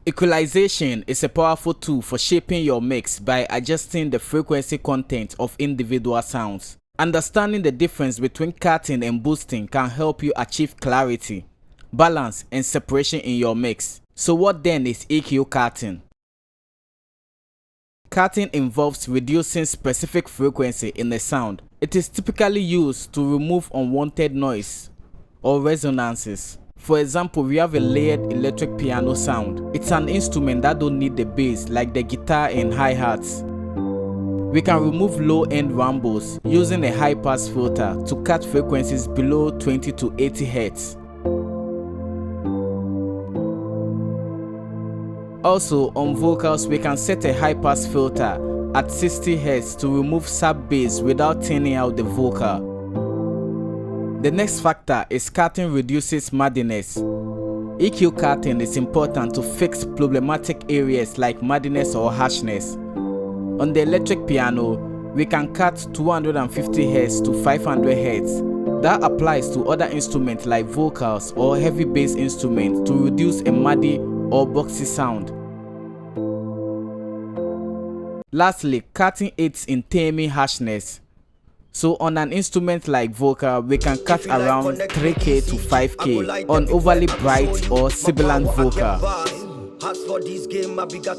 Equalization is a powerful tool for shaping your mix by adjusting the frequency content of individual sounds. Understanding the difference between cutting and boosting can help you achieve clarity, balance, and separation in your mix. So what then is EQ cutting? Cutting involves reducing specific frequency in a sound. It is typically used to remove unwanted noise or resonances. For example, we have a layered electric piano sound. It's an instrument that don't need the bass like the guitar and hi-hats. We can remove low-end rumbles using a high-pass filter to cut frequencies below 20 to 80 Hz. Also, on vocals, we can set a high-pass filter at 60 Hz to remove sub-bass without thinning out the vocal. The next factor is cutting reduces muddiness. EQ cutting is important to fix problematic areas like muddiness or harshness. On the electric piano, we can cut 250 Hz to 500 Hz. That applies to other instruments like vocals or heavy bass instruments to reduce a muddy or boxy sound. Lastly, cutting aids in taming harshness. So on an instrument like vocal, we can cut around 3K to 5K on overly bright or sibilant vocal.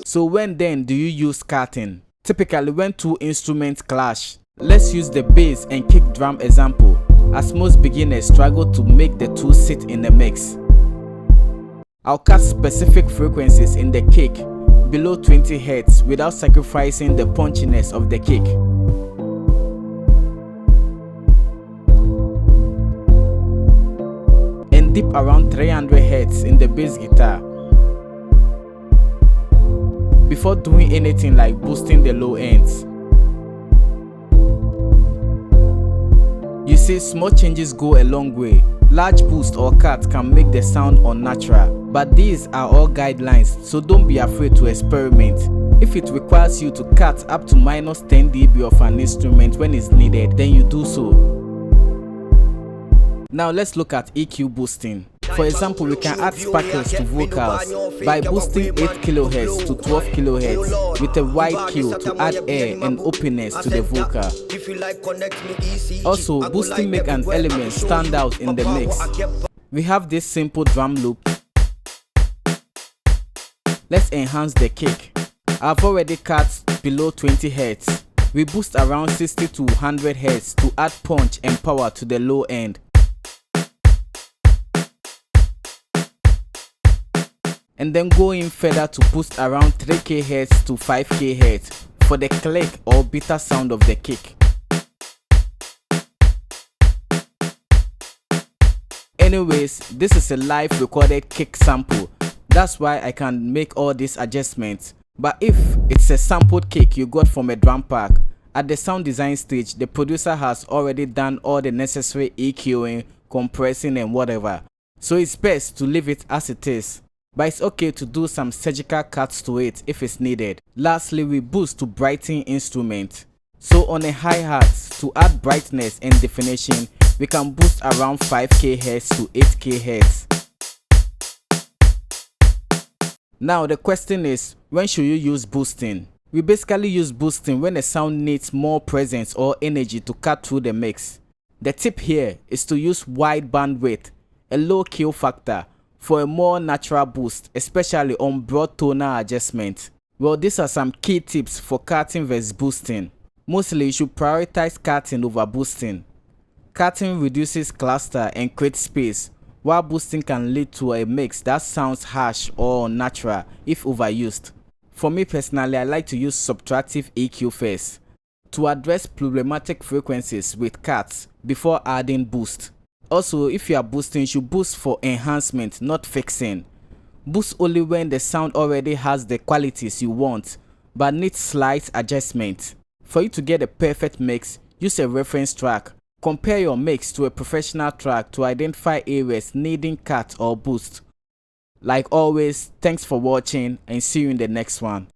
So when then do you use cutting? Typically when two instruments clash. Let's use the bass and kick drum example, as most beginners struggle to make the two sit in the mix. I'll cut specific frequencies in the kick below 20 Hz without sacrificing the punchiness of the kick. And dip around 300 Hz in the bass guitar before doing anything like boosting the low ends. You see, small changes go a long way. Large boost or cut can make the sound unnatural, but these are all guidelines, so don't be afraid to experiment. If it requires you to cut up to minus 10 dB of an instrument when it's needed, then you do so. Now let's look at EQ boosting. For example, we can add sparkles to vocals by boosting 8 kHz to 12 kHz with a wide Q to add air and openness to the vocal. Also, boosting makes an element stand out in the mix. We have this simple drum loop. Let's enhance the kick. I've already cut below 20 Hz. We boost around 60 to 100 Hz to add punch and power to the low end. And then go in further to boost around 3K Hz to 5K Hz for the click or bitter sound of the kick. Anyways, this is a live recorded kick sample. That's why I can make all these adjustments. But if it's a sampled kick you got from a drum pack, at the sound design stage, the producer has already done all the necessary EQing, compressing and whatever. So it's best to leave it as it is. But it's okay to do some surgical cuts to it if it's needed. Lastly, we boost to brighten instrument. So on a hi-hat, to add brightness and definition, we can boost around 5K Hz to 8K Hz. Now the question is, when should you use boosting? We basically use boosting when a sound needs more presence or energy to cut through the mix. The tip here is to use wide bandwidth, a low Q factor, for a more natural boost, especially on broad tonal adjustment. Well, these are some key tips for cutting versus boosting. Mostly you should prioritize cutting over boosting. Cutting reduces cluster and creates space, while boosting can lead to a mix that sounds harsh or unnatural if overused. For me personally, I like to use subtractive EQ first to address problematic frequencies with cuts before adding boost. Also, if you are boosting, you should boost for enhancement, not fixing. Boost only when the sound already has the qualities you want, but needs slight adjustment. For you to get a perfect mix, use a reference track. Compare your mix to a professional track to identify areas needing cut or boost. Like always, thanks for watching and see you in the next one.